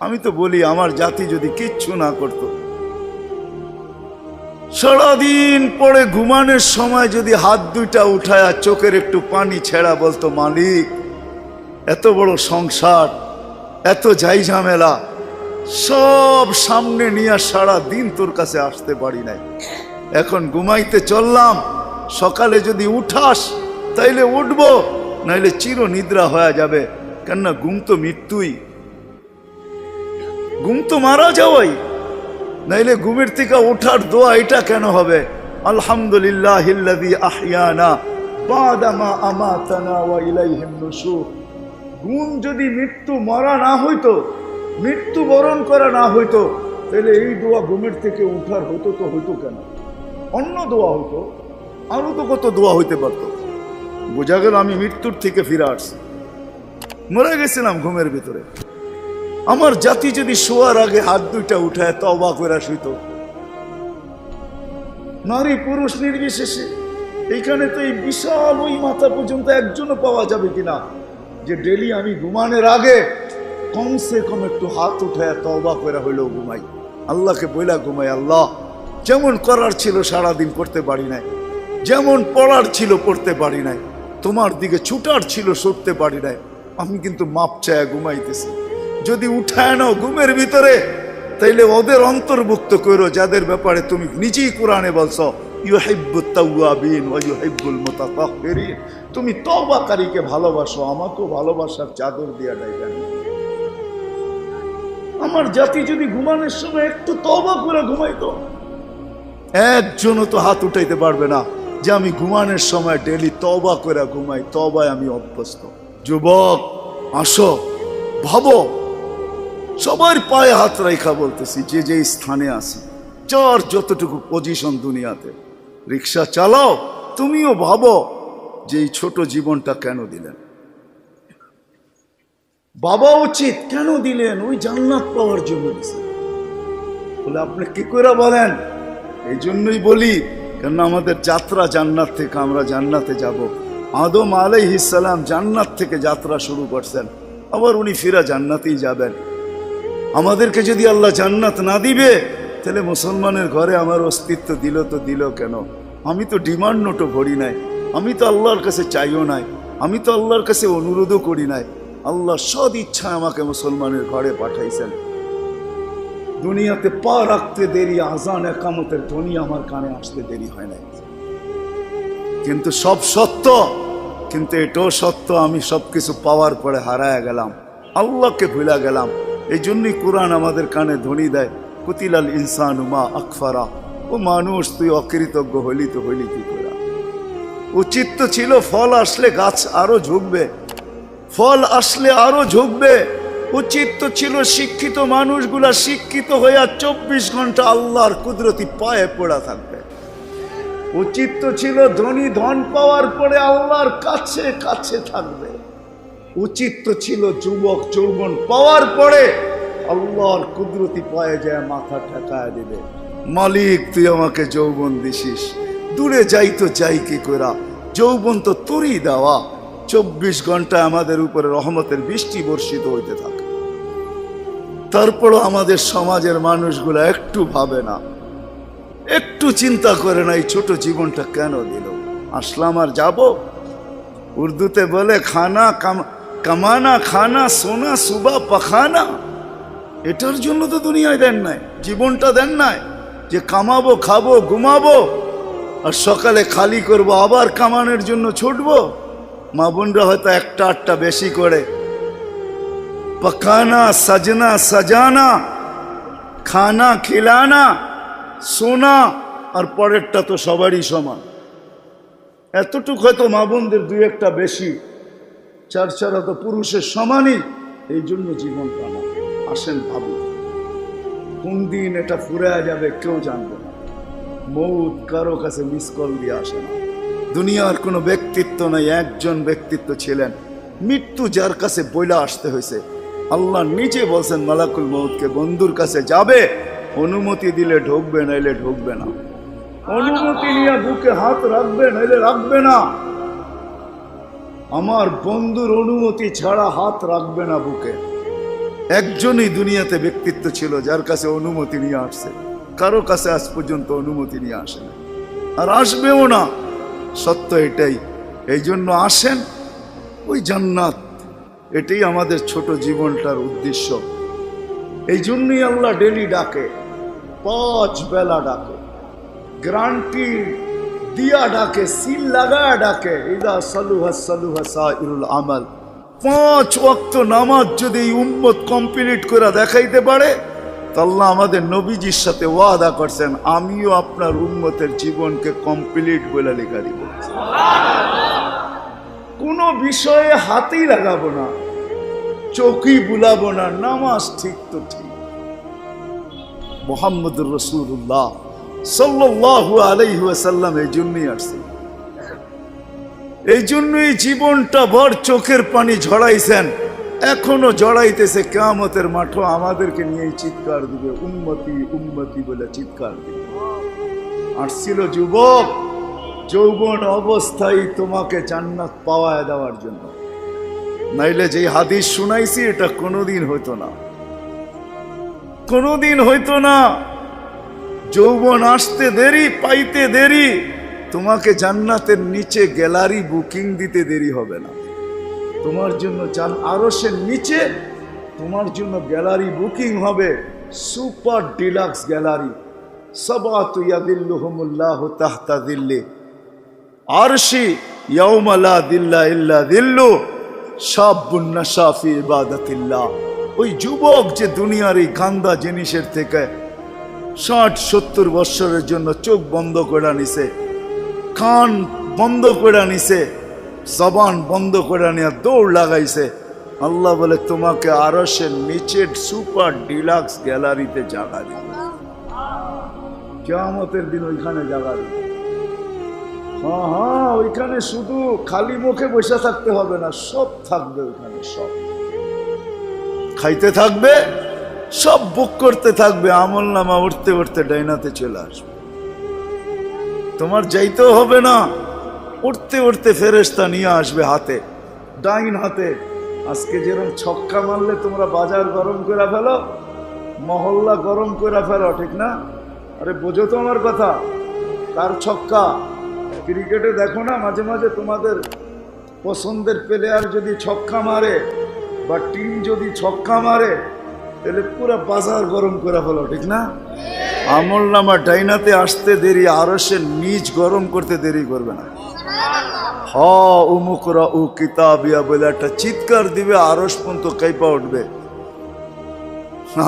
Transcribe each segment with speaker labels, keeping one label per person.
Speaker 1: আমি তো বলি আমার জাতি যদি কিচ্ছু না করতো, সারাদিন পরে ঘুমানোর সময় যদি হাত দুইটা উঠায় আর চোখের একটু পানি ছেড়া বলতো, মালিক এত বড় সংসার, এত যাই ঝামেলা সব সামনে নিয়ে সারা দিন তোর কাছে আসতে পারি নাই, এখন ঘুমাইতে চললাম, সকালে যদি উঠাস তাইলে উঠবো, নাইলে চির নিদ্রা হয়ে যাবে। কেননা ঘুম তো মৃত্যুই, ঘুম তো মারা যাওয়াই, নাইলে ঘুমের থেকে ওঠার দোয়া এটা কেন হবে? আলহামদুলিল্লাহিল্লাযী আহইয়ানা বাদা মা আমাতানা ওয়া ইলাইহিন নুশুর। ঘুম যদি মৃত্যু মরা না হইতো, মৃত্যু বরণ করা না হইতো, তাহলে এই দোয়া ঘুমের থেকে উঠার হতো তো হইতো কেন? অন্য দোয়া হইতো, আরো তো কত দোয়া হইতে পারতো। বোঝা গেল আমি মৃত্যুর থেকে ফিরে আসছি, মরে গেছিলাম ঘুমের ভিতরে। আমার জাতি যদি শোয়ার আগে হাত দুইটা উঠায় তওবা করে শুইত, নারী পুরুষ নির্বিশেষে, এইখানে তো এই বিশাল ওই মাথা পর্যন্ত একজনও পাওয়া যাবে কিনা যে ডেলি আমি ঘুমানোর আগে কমসে কম একটু হাত উঠায় তওবা করে হইলেও ঘুমাই, আল্লাহকে বইলা ঘুমাই, আল্লাহ যেমন করার ছিল সারাদিন করতে পারি নাই, যেমন পড়ার ছিল পড়তে পারি নাই, তোমার দিকে ছুটার ছিল ছুটতে পারি নাই, আমি কিন্তু মাপ চায় ঘুমাইতেছি। যদি উঠায় নাও ঘুমের ভিতরে, তাইলে ওদের অন্তর্ভুক্ত করো যাদের ব্যাপারে তুমি নিজেই কোরআনে বলছো ইউহিব্বুত তাওয়াবিন ওয়া ইউহিব্বুল মুতাতাহহিরিন। তুমি তওবাকারীকে ভালোবাসো, আমাকেও ভালোবাসার চাদর দিয়া ডাইবেন। আমার জাতি যদি ঘুমানোর সময় একটু তওবা করে ঘুমাইতো, একজনও তো হাত উঠাইতে পারবে না যে আমি ঘুমানোর সময় ডেলি তওবা করে ঘুমাই, তওবায় আমি অভ্যস্ত। যুবক আসো, ভাবো, সবার পায়ে হাত রাখা বলতেছি, যে যে স্থানে আছি, যার যতটুকু পজিশন দুনিয়াতে, রিক্সা চালাও, তুমিও ভাবো যে এই ছোট জীবনটা কেন দিলেন? বাবা উচিত কেন দিলেন? ওই জান্নাত পাওয়ার জন্য দিলেন। বলে আপনি কি করে বলেন? এই জন্যই বলি, কেন আমাদের যাত্রা জান্নাত থেকে, আমরা জান্নাতে যাব। আদম আলাইহিস সালাম জান্নাত থেকে যাত্রা শুরু করছেন, আবার উনি ফিরা জান্নাতেই যাবেন। আমাদেরকে যদি আল্লাহ জান্নাত না দিবে, তাহলে মুসলমানের ঘরে আমার অস্তিত্ব দিল তো দিল কেন? আমি তো ডিমান্ড নোটও ভরি নাই, আমি তো আল্লাহর কাছে চাইও নাই, আমি তো আল্লাহর কাছে অনুরোধও করি নাই। আল্লাহ সদ ইচ্ছায় আমাকে মুসলমানের ঘরে পাঠাইছেন। দুনিয়াতে পা রাখতে দেরি, আজান একামতের ধ্বনি আমার কানে আসতে দেরি হয় নাই। কিন্তু সব সত্য, কিন্তু এটাও সত্য আমি সবকিছু পাওয়ার পরে হারায় গেলাম, আল্লাহকে ভুলে গেলাম। এই জন্যই কোরআন আমাদের কানে ধ্বনি দেয়, কুতিলাল ইনসানু মা আকফারা। ও মানুষ, তুই অকৃতজ্ঞ হইলি তো হইলি কি করে? উচিত তো ছিল ফল আসলে গাছ আরো ঝুঁকবে, ফল আসলে আরো ঝুঁকবে। উচিত তো ছিল শিক্ষিত মানুষগুলা শিক্ষিত হইয়া 24 ঘন্টা আল্লাহর কুদরতি পায়ে পড়া থাকবে। উচিত তো ছিল ধনী ধন পাওয়ার পরে আল্লাহর কাছে কাছে থাকবে। উচিত তো ছিল যুবক যৌবন পাওয়ার পরে আল্লাহর কুদরতি পায়ে যায় মাথা ঠেকায় দিবে, মালিক তুই আমাকে যৌবন দিছিস, দূরে যাই তো যাই কি করা, যৌবন তো তোরই দেওয়া। 24 ঘন্টা আমাদের উপরে রহমতের বৃষ্টি বর্ষিত হইতে থাকে। তারপরও আমাদের সমাজের মানুষগুলো একটু ভাবে না, একটু চিন্তা করে না এই ছোট জীবনটা কেন দিল। আসলাম আর যাব। উর্দুতে বলে খানা কামানা খানা সোনা সুবা পাখানা। এটার জন্য তো দুনিয়ায় দেন নাই, জীবনটা দেন নাই যে কামাবো, খাবো, ঘুমাবো, আর সকালে খালি করব, আবার কামানোর জন্য ছুটবো। মা বোনরা হয়তো একটা আটটা বেশি করে, পকানা সাজনা সাজানা, খানা খিলানা, সোনা, আর পরেরটা তো সবারই সমান। এতটুক হয়তো মা বোনদের দুই একটা বেশি, চার চারা তো পুরুষের সমানই। এই জন্য জীবন কানা। আসেন ভাবুন, কোন দিন এটা ফুরায়া যাবে কেউ জানবে না। মৌত কারো কাছে মিস কল দিয়ে আসে না। দুনিয়ার কোনো ব্যক্তিত্ব নাই, একজন ব্যক্তিত্ব ছিলেন, মৃত্যু যার কাছে বইলা আসতে হয়েছে। আল্লাহ নিজে বলছেন মালাকুল মৌতকে, বন্ধুর কাছে যাবে, অনুমতি দিলে ঢুকবে, নাইলে ঢুকবে না। অনুমতি নিয়ে বুকে হাত রাখবে, নাইলে রাখবে না। আমার বন্ধুর অনুমতি ছাড়া হাত রাখবে না বুকে। একজনই দুনিয়াতে ব্যক্তিত্ব ছিল যার কাছে অনুমতি নিয়ে আসছে, কারো কাছে আজ পর্যন্ত অনুমতি নিয়ে আসে না, আর আসবেও না। সত্য এটাই। এই জন্য আসেন, ওই জান্নাত, এটাই আমাদের ছোট জীবনটার উদ্দেশ্য। এই জন্যই আল্লাহ ডেলি ডাকে, 5 বেলা ডাকে, গ্যারান্টি দিয়া ডাকে, সিল লাগায় ডাকে। ইদা সালুহা সালুহা সাইরুল আমাল। 5 ওয়াক্ত নামাজ যদি এই উম্মত কমপ্লিট করে দেখাইতে পারে, তো আল্লাহ আমাদের নবীজির সাথে ওয়াদা করছেন, আমিও আপনার উম্মতের জীবনকে কমপ্লিট বলে লেখা দিব। কোনো বিষয়ে হাতেই লাগাবো না, চোখই বুলাবো না, নামাজ ঠিক তো ঠিক। মুহাম্মদুর রাসূলুল্লাহ সাল্লাল্লাহু আলাইহি ওয়াসাল্লাম এই জন্যই আসছে, এই জন্যই জীবনটা ভর চোখের পানি ঝরাইছেন, এখনো জড়াইতেছে। কিয়ামতের মাঠে আমাদেরকে নিয়ে চিৎকার দিবে, উম্মতি উম্মতি বলে চিৎকার দিবে। আসছিল যুবক, যৌবন অবস্থায় তোমাকে জান্নাত পাওয়ায় দেওয়ার জন্য, নাইলে যে হাদিস শুনাইছি এটা কোনোদিন হইতো না, কোনোদিন হইতো না। যৌবন আসতে দেরি, পাইতে দেরি, তোমাকে জান্নাতের নিচে গ্যালারি বুকিং দিতে দেরি হবে না। তোমার জন্য আরশের নিচে তোমার জন্য গ্যালারি বুকিং হবে, সুপার ডিলাক্স গ্যালারি। সাবাতু ইয়াদিল্লুহুমুল্লাহু তাহতা দিল্লি আরশি ইয়াউমা লা দিল্লা ইল্লা দিল্লু শাবুন নাশা ফি ইবাদাতিল্লাহ। ওই যুবক যে দুনিয়ার এই গান্দা জিনিসের থেকে 60-70 বছরের জন্য চোখ বন্ধ করে নিছে, কান বন্ধ করে নিছে, জবান বন্ধ করে নিয়ে দৌড় লাগাইছে, আল্লাহ বলে তোমাকে আরশের নিচের সুপার ডিলাক্স গ্যালারিতে জায়গা দিবে। কিয়ামতের দিন ওইখানে জায়গা দিবে। হ্যাঁ, ওইখানে শুধু খালি মুখে বসে থাকতে হবে না, সব থাকবে ওইখানে, সব খাইতে থাকবে, সব বুক করতে থাকবে, আমল নামা উঠতে উঠতে ডাইনাতে চলে আসবে। তোমার যাইতেও হবে না, উঠতে উঠতে ফেরেশতা নিয়ে আসবে হাতে, ডাইন হাতে। আজকে যেরকম ছক্কা মারলে তোমরা বাজার গরম করে ফেলো, মহল্লা গরম করে ফেলো, ঠিক না? আরে বোঝো তো আমার কথা, কার ছক্কা? ক্রিকেটে দেখো না মাঝে মাঝে তোমাদের পছন্দের প্লেয়ার যদি ছক্কা মারে বা টিম যদি ছক্কা মারে, তাহলে পুরো বাজার গরম করে ফেলো, ঠিক না? আমল নামা ডাইনাতে আসতে দেরি, আরশের নিচ গরম করতে দেরি করবে না। উমুকরা উ কিতাবিয়া বলে একটা চিৎকার দিবে, আরশ পর্যন্ত কাইপা উঠবে।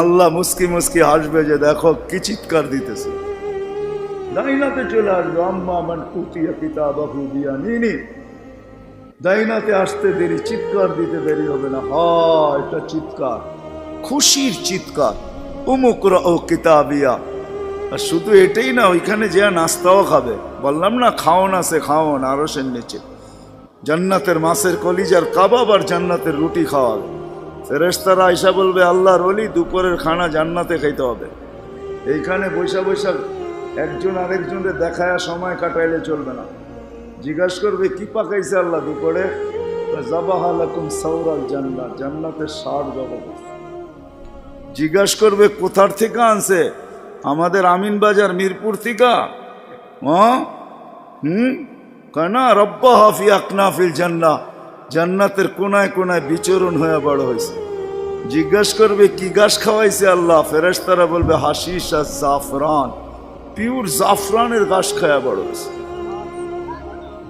Speaker 1: আল্লাহ মুস্কি মুস্কি হাসবে যে দেখো কি চিৎকার দিতেছে। ডাইনাতে চলে আসবে, আম্মা মান উতিয়া কিতাবাহু বিয়ামিনি। ডাইনাতে আসতে দেরি, চিৎকার দিতে দেরি হবে না। এটা চিৎকার, খুশির চিৎকার, উমুকরা ও কিতাবিয়া। আর শুধু এটাই না, ওইখানে যে নাস্তাও খাবে। বললাম না খাওন আছে, খাওন আরশের নিচে। জান্নাতের মাছের কলিজার কাবাব আর জান্নাতের রুটি খাওয়াবে। ফেরেশতারা আয়সা বলবে আল্লাহর ওলি দুপুরের খানা জান্নাতে খাইতে হবে। এইখানে বৈশা বৈশা একজন আরেকজনের দেখায় সময় কাটাইলে চলবে না। জিজ্ঞাসা করবে কি পাকাইছে আল্লাহ দুপুরে? যাবাহা লাকুম সাওরাল জান্নাত, জান্নাতের ষাঁড় জবাব। জিজ্ঞাসা করবে কোথার থেকে আনছে? আমাদের আমিন বাজার মিরপুর থেকে। কেনা রব্বা হাফি আকনাফিল জান্নাহ, জান্নাতের কোনায় কোনায় বিচরণ হয়ে বড় হয়েছে। জিজ্ঞাসা করবে কি গাছ খাওয়াইছে আল্লাহ? ফেরেশতারা বলবে হাশিশ আর জাফরান, পিওর জাফরানের গাছ খাওয়া বড় হয়েছে।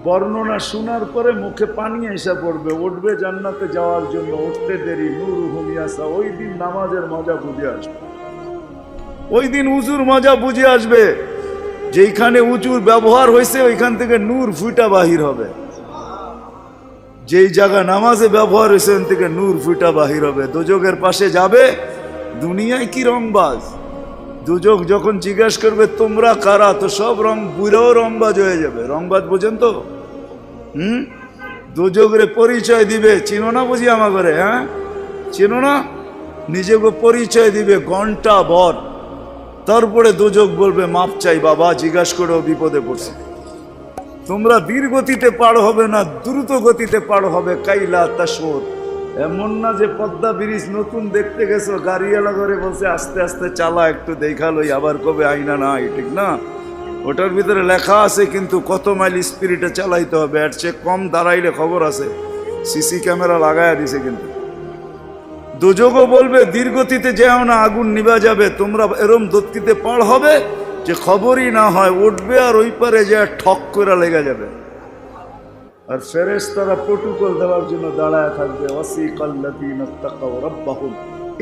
Speaker 1: বর্ণনা শোনার পরে মুখে পানি এসে পড়বে, উঠবে জান্নাতে যাওয়ার জন্য, উঠতে দেরি। নূরুহুম ইয়াসা, ওই দিন নামাজের মজা বুঝে আসবে, ওই দিন উজুর মজা বুঝে আসবে। যেইখানে উজুর ব্যবহার হয়েছে ওইখান থেকে নূর ফুটা বাহির হবে, যেই জায়গা নামাজে ব্যবহার হয়েছে ওখান থেকে নূর ফুটা বাহির হবে। দোজকের পাশে যাবে, দুনিয়ায় কি রংবাজ। দুজক যখন জিজ্ঞাসা করবে তোমরা কারা, তো সব রং বুড়াও রংবাজ হয়ে যাবে। রংবাজ বোঝেন তো? দুজকের পরিচয় দিবে, চিনো না বুঝি আমার ঘরে? হ্যাঁ চিনো না? নিজেকে পরিচয় দিবে ঘন্টা ভর, তারপরে দুজক বলবে মাপ চাই বাবা, জিজ্ঞাসা করেও বিপদে পড়ছে। তোমরা ধীর গতিতে পার হবে না, দ্রুত গতিতে পার হবে। কাইলা তাশউর, এমন না যে পদ্মা ব্রিজ নতুন দেখতে গেছো, গাড়িওয়ালা করে বলছে আস্তে আস্তে চালা, একটু দেখালোই, আবার কবে আইনা নাই, ঠিক না? ওটার ভিতরে লেখা আছে কিন্তু কত মাইল স্পিরিটে চালাইতে হবে, এর চেয়ে কম দাঁড়াইলে খবর আছে, সিসি ক্যামেরা লাগাইয়া দিছে। কিন্তু দুযোগও বলবে দীর্ঘতিতে যেও না, আগুন নিভা যাবে, তোমরা এরম দত্তিতে পার হবে যে খবরই না হয়, উঠবে আর ওই পারে যে ঠক করে লেগে যাবে। আর ফেরেশতারা প্রটোকল দেওয়ার জন্য দাঁড়ায় থাকবে। ওয়াসিকাল্লাযীনা তাকাউ রাব্বাহুম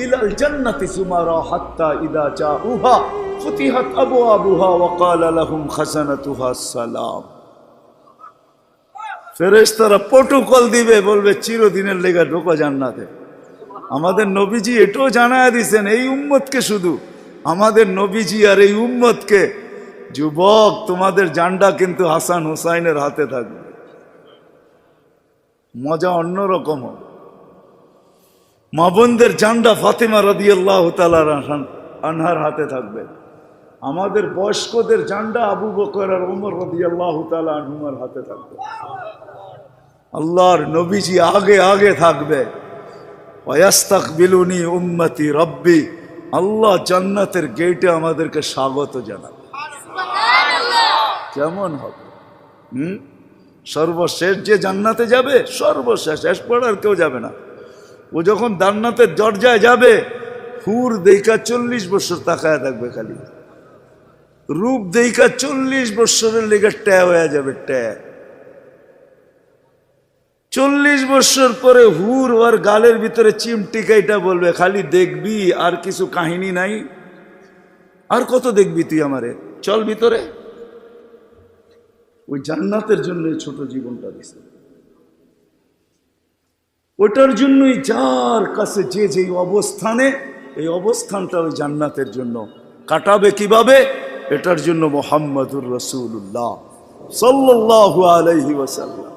Speaker 1: ইলাল জান্নাতি সুমারা হাত্তা ইযা জাউহা ফুতিহাত আবওয়াবুহা ওয়া ক্বালা লাহুম খাজানাতুহা সালাম। ফেরেশতারা প্রটোকল দিবে, বলবে চিরদিনের লেগে ঢোকো জান্নাতে। আমাদের নবীজি এটাও জানায়া দিয়েছেন এই উম্মতকে, শুধু আমাদের নবীজি আর এই উম্মতকে, যুবক তোমাদের জান্ডা কিন্তু হাসান হুসাইনের হাতে থাকবে। মজা অন্যরকম হবে। মা বোনদের জান্ডা ফাতেমা রাদিয়াল্লাহু তাআলা আনহার হাতে থাকবে। আমাদের বয়স্কদের জান্ডা আবু বকর আর ওমর রাদিয়াল্লাহু তাআলা আনহুমার হাতে থাকবে। আল্লাহর নবীজি আগে আগে থাকবে। ওয়াস্তাকবিলুনি উম্মতি রব্বি, আল্লাহ জান্নাতের গেটে আমাদেরকে স্বাগত জানাবে। কেমন হবে? সর্বশেষ যে জান্নাতে যাবে, সর্বশেষ, শেষ পড়ার কেউ যাবে না। ও যখন জান্নাতের দরজায় যাবে, হুর দেইকা 40 বছর তাকায় থাকবে, খালি রূপ দেইকা 40 বছরের লেগে ট্যা হয়ে যাবে, ট্যা। 40 বছর পরে হুর ওর গালের ভিতরে চিমটিকাইটা বলবে, খালি দেখবি আর কিছু কাহিনী নাই, আর কত দেখবি তুই আমারে, চল ভিতরে। ওই জান্নাতের জন্য ছোট জীবনটা দিছে। ওটার জন্যই যার কাছে যে যেই অবস্থানে, এই অবস্থানটা ওই জান্নাতের জন্য কাটাবে কিভাবে, এটার জন্য মুহাম্মাদুর রাসূলুল্লাহ সাল্লাল্লাহু আলাইহি ওয়াসাল্লাম।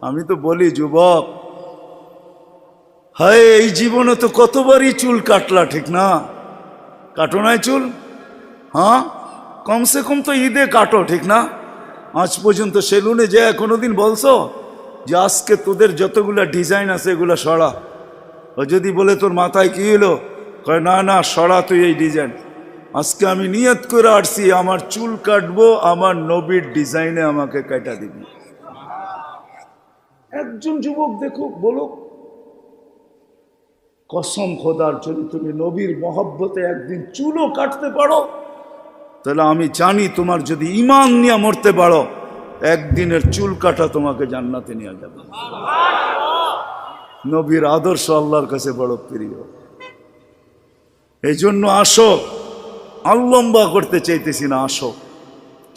Speaker 1: আমি তো বলি যুবক, হায় এই জীবনে তো কতবারই চুল কাটলা, ঠিক না? কাটো নাই চুল? হ্যাঁ, কমসে কম তো ঈদে কাটো, ঠিক না? আজ পর্যন্ত সেলুনে যে কোনোদিন বলছো যে আজকে তোদের যতগুলা ডিজাইন আছে এগুলা সরা? ও যদি বলে তোর মাথায় কি হলো, কয় না না সরা তুই এই ডিজাইন। আজকে আমি নিয়ত করে আসছি আমার চুল কাটবো আমার নবীর ডিজাইনে, আমাকে কাটা দিবি। একজন যুবক দেখুক, বলুক কসম খোদার যদি তুমি নবীর মহব্বতে একদিন চুলও কাটতে পারো, তাহলে আমি জানি তোমার যদি ঈমান নিয়ে মরতে পারো, একদিনের চুল কাটা তোমাকে জান্নাতে নিয়ে যাবে। নবীর আদর্শ আল্লাহর কাছে বড় প্রিয়। এই জন্য আসো, লম্বা করতে চাইতেছি না, আসো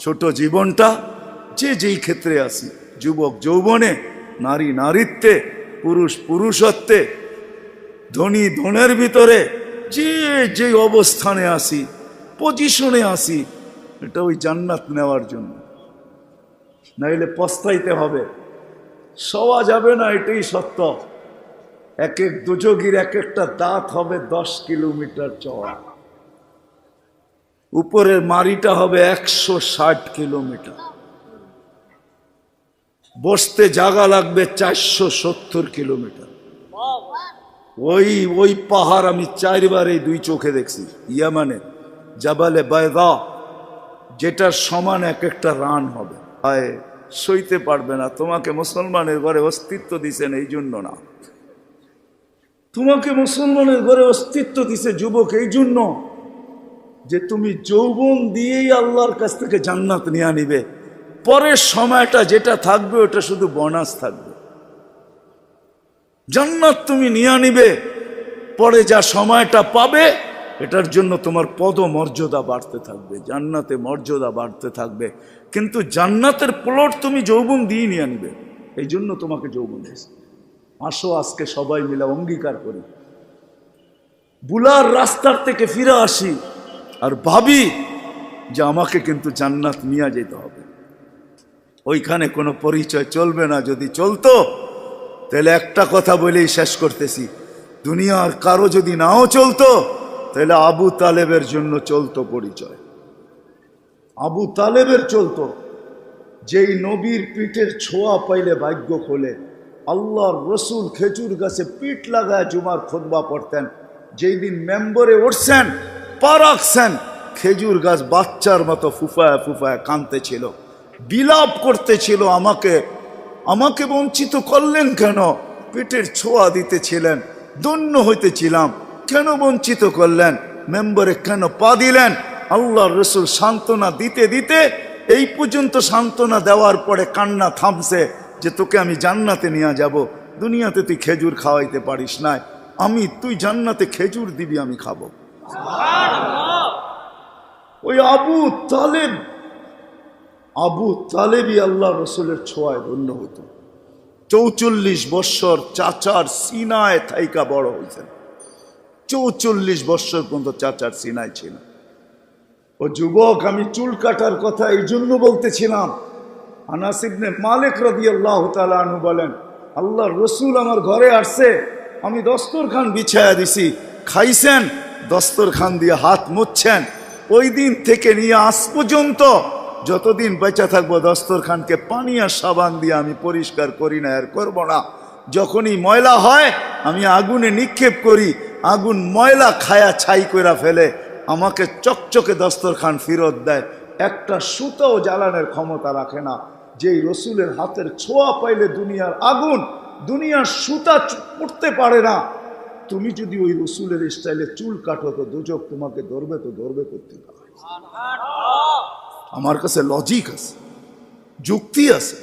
Speaker 1: ছোট জীবনটা যে যেই ক্ষেত্রে আসি, যুবক যৌবনে, নারী নারীত্বে, পুরুষ পুরুষত্বে, ধনী ধনের ভিতরে, যে যে অবস্থানে আসি, পজিশনে আসি, এটা ওই জান্নাত নেওয়ার জন্য। নাইলে পস্তাইতে হবে, সওয়া যাবে না, এটাই সত্য। এক এক দুযোগীর এক একটা দাঁত হবে 10 কিলোমিটার চওড়া, উপরের মারিটা হবে 160 কিলোমিটার, বসতে জায়গা লাগবে 470 কিলোমিটার। ওই পাহাড় আমি 4 বার এই 2 চোখে দেখছি, ইয়ামানে জাবালে বায়দা, যেটার সমান এক একটা রান হবে। হায়, সইতে পারবে না। তোমাকে মুসলমানের ঘরে অস্তিত্ব দিছেন এই জন্য না, তোমাকে মুসলমানের ঘরে অস্তিত্ব দিছে যুবক এই জন্য যে তুমি যৌবন দিয়েই আল্লাহর কাছ থেকে জান্নাত নিয়ে নিবে। পরের সময়টা যেটা থাকবে ওটা শুধু বোনাস থাকবে। জান্নাত তুমি নিয়ে নিবে, পরে যা সময়টা পাবে এটার জন্য তোমার পদমর্যাদা বাড়তে থাকবে, জান্নাতে মর্যাদা বাড়তে থাকবে। কিন্তু জান্নাতের প্লট তুমি যৌবন দিয়ে নিয়ে নিবে, এই জন্য তোমাকে যৌবন দিয়েছে। আসো আজকে সবাই মিলে অঙ্গীকার করি, বুলার রাস্তার থেকে ফিরে আসি আর ভাবি যে আমাকে কিন্তু জান্নাত নিয়ে যেতে হবে। ওইখানে কোনো পরিচয় চলবে না। যদি চলতো তাহলে একটা কথা বলেই শেষ করতেছি, দুনিয়ার কারো যদি নাও চলতো তাহলে আবু তালেবের জন্য চলতো পরিচয়। আবু তালেবের চলতো, যেই নবীর পিঠের ছোঁয়া পাইলে ভাগ্য খোলে, আল্লাহর রসুল খেজুর গাছে পিঠ লাগায় জুমার খুতবা পড়তেন। যেই দিন মেম্বরে উঠছেন, পা রাখছেন, খেজুর গাছ বাচ্চার মতো ফুফায় ফুফায় কাঁদতেছিল, বিলাপ করতেছিল, আমাকে বঞ্চিত করলেন কেন? পেটের ছোঁয়া দিতেছিলেন, ধন্য হইতেছিলাম, কেন বঞ্চিত করলেন? মেম্বরে কেন পা দিলেন? আল্লাহর রসুল সান্ত্বনা দিতে দিতে এই পর্যন্ত সান্ত্বনা দেওয়ার পরে কান্না থামছে যে তোকে আমি জান্নাতে নিয়ে যাব। দুনিয়াতে তুই খেজুর খাওয়াইতে পারিস না, তুই জান্নাতে খেজুর দিবি, আমি খাবো। ওই আবু তালেবই আল্লাহ রসুলের ছোঁয়ায় ধন্য হতো। 44 বৎসর চাচার সিনায় থাইকা বড় হয়েছেন। 44 বৎসর পর্যন্ত চাচার সিনায় ছিল। ও যুবক, আমি চুল কাটার কথা এই জন্য বলতেছিলাম। আনাস ইবনে মালিক রাদিয়াল্লাহু তাআলা আনহু বলেন, আল্লাহর রসুল আমার ঘরে আসছে, আমি দস্তরখান বিছায়া দিছি, খাইছেন, দস্তরখান দিয়ে হাত মুছছেন। ওই দিন থেকে নিয়ে আজ পর্যন্ত যতদিন বেঁচে থাকবো দস্তরখানকে পানি আর সাবান দিয়ে আমি পরিষ্কার করি না, আর করবো না। যখনই ময়লা হয় আমি আগুনে নিক্ষেপ করি, আগুন ময়লা খায়া ছাই করে ফেলে, আমাকে চকচকে দস্তরখান ফেরত দেয়। একটা সুতাও জ্বালানোর ক্ষমতা রাখে না। যেই রসুলের হাতের ছোঁয়া পাইলে দুনিয়ার আগুন, দুনিয়ার সুতা পড়তে পারে না। তুমি যদি ওই রসুলের স্টাইলে চুল কাটো তো দুজক তোমাকে ধরবে, তো ধরবে করতে পারে। আমার কাছে লজিক আছে, যুক্তি আছে।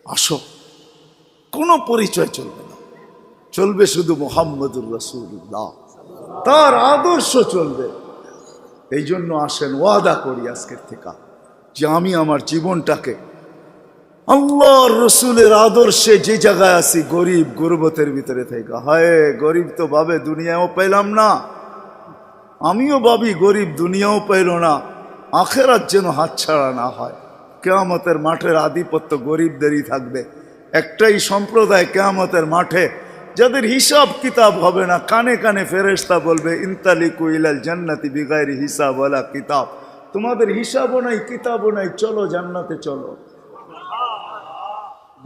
Speaker 1: আসো, কোনো পরিচয় চলবে না, চলবে শুধু মুহাম্মদুর রাসূলুল্লাহ, তার আদর্শ চলবে। এই জন্য আসেন, ওয়াদা করি আজকের থেকে যে আমি আমার জীবনটাকে আল্লাহর রসুলের আদর্শে যে জায়গায় আছি, গরিব গুরবতের ভিতরে থেকে, হায় গরিব তো ভাবে দুনিয়াও পেলাম না, আমিও ভাবি গরিব দুনিয়াও পেল না, আখেরাত যেন হাতছাড়া না হয়। কিয়ামতের মাঠের আধিপত্য গরিবদেরই থাকবে। একটাই সম্প্রদায় কিয়ামতের মাঠে যাদের হিসাব কিতাব হবে না, কানে কানে ফেরেশতা বলবে ইনতালিকু ইলাল জান্নাতি বিগাইরি হিসাব ওয়ালা কিতাব, তোমাদের হিসাবও নাই কিতাবও নাই, চলো জান্নাতে চলো।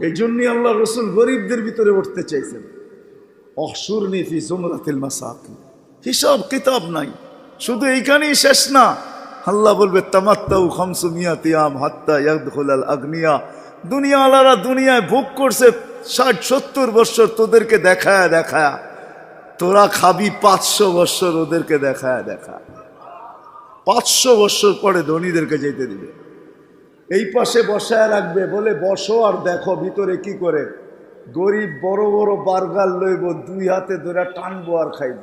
Speaker 1: এই জন্যই আল্লাহ রসুল গরিবদের ভিতরে উঠতে চাইছেন। অহশুরনি ফি জুমরাতিল মাসাকিন, হিসাব কিতাব নাই। শুধু এইখানেই শেষ না, আল্লাহ বলবে তামাত্তাউ 500 আম হাত্তা ইয়াদখুলাল আগনিয়া, দুনিয়াওয়ালারা দুনিয়ায় ভোগ করছে 60-70 বৎসর, তোদেরকে দেখায় দেখায়, তোরা খাবি 500 বৎসর ওদেরকে দেখায় দেখায়। 500 বৎসর পরে ধনীদেরকে যেতে দিবে। এই পাশে বসায় রাখবে, বলে বসো আর দেখো ভিতরে কি করে। গরিব বড় বড় বার্গার লইব, 2 হাতে ধরে টানবো আর খাইব।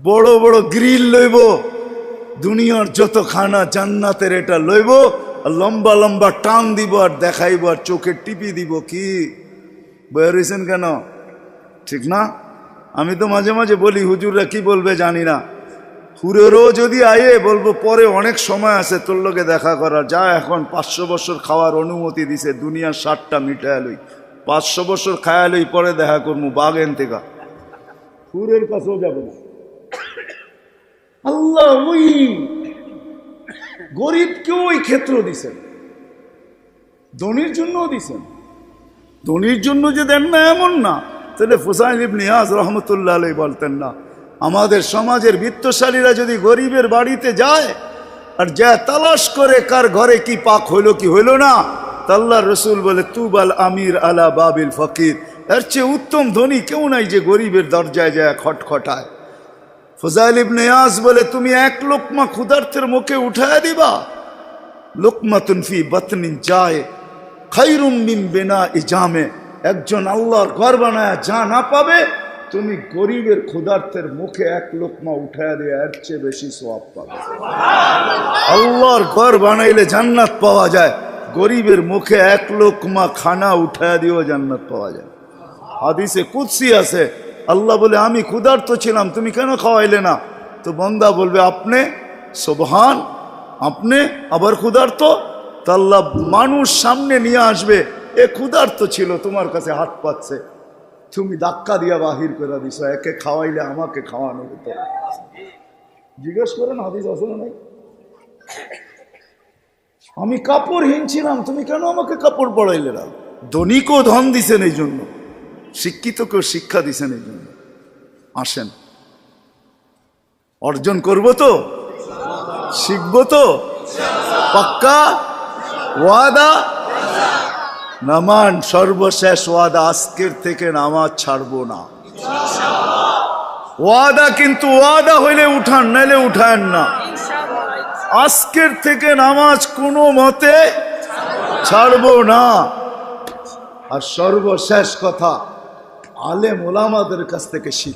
Speaker 1: বড় বড় গ্রিল লইব, দুনিয়ার যত খানা জান্নাতের এটা লইব, আর লম্বা লম্বা টান দিব আর দেখাইব আর চোখে টিপি দিব। কি বেরিয়েছেন কেন? ঠিক না? আমি তো মাঝে মাঝে বলি, হুজুররা কি বলবে জানি না, হুরেরও যদি আয়ে বলবো পরে অনেক সময় আছে তোর লোকে দেখা করার, যা এখন 500 বছর খাওয়ার অনুমতি দিছে, দুনিয়ার 60টা মিটায় লই, 500 বছর খায়া লই, পরে দেখা করবো বাগেন থেকে। হুরের কাছেও যাবে না। আল্লাহ ওই গরিবকেও ওই ক্ষেত্র দিছেন, ধনীর জন্যও দিছেন। ধনীর জন্য যে দেন না এমন না, তাহলে ফুসাইল ইবনে ইয়াজ রহমতুল্লাহ আলাইহি বলতেন না, আমাদের সমাজের বিত্তশালীরা যদি গরিবের বাড়িতে যায় আর যা তালাশ করে কার ঘরে কি পাক হইল কি হইল না, আল্লাহর রসুল বলে তুবাল আমির আলা বাবিল ফকির, এর চেয়ে উত্তম ধনী কেউ নাই যে গরিবের দরজায় যায় খটখটায়। ফুজাইল ইবনে ইয়াজ বলে তুমি 1 লোকমা ক্ষুধার্তের মুখে উঠায় দিবা, লোকমাতুন ফি বাতনিন যায় খায়রুম মিন বিনাই জামে, একজন আল্লাহর ঘর বানায় যা না পাবে, তুমি গরিবের ক্ষুধার্তের মুখে 1 লোকমা উঠায় দিয়ে এর চেয়ে বেশি সওয়াব পাবে। আল্লাহর ঘর বানাইলে জান্নাত পাওয়া যায়, গরিবের মুখে 1 লোকমা খানা উঠায় দিয়েও জান্নাত পাওয়া যায়। হাদিসে কুদসি আছে, আল্লাহ বলে আমি ক্ষুধার্ত ছিলাম, তুমি কেন খাওয়াইলে না? তো বান্দা বলবে আপনি, সুবহান, আপনি আবার ক্ষুধার্ত? তো আল্লাহ মানুষ সামনে নিয়ে আসবে, এ ক্ষুধার্ত ছিল, তোমার কাছে হাত পাচ্ছে, তুমি ধাক্কা দিয়া বাহির করে দিছো, একে খাওয়াইলে আমাকে খাওয়ানো হতো। জিজ্ঞেস করেন হাদিস আছে না নাই? আমি কাপড়হীন ছিলাম, তুমি কেন আমাকে কাপড় পরাইলে না? ধনীকেও ধন দিছেন এই জন্য, শিক্ষিতকেও শিক্ষা দিছেন এই জন্য। আসেন, অর্জন করব তো, শিখবো তো, পাক্কা ওয়াদা? নামান সর্বশেষ ওয়াদা, আজকের থেকে নামাজ ছাড়বো না। ওয়াদা, কিন্তু ওয়াদা হইলে উঠান, নাইলে উঠান না। আজকের থেকে নামাজ কোনো মতে ছাড়বো না। আর সর্বশেষ কথা, আলেম ওলামাদের কাছ থেকে শিখ।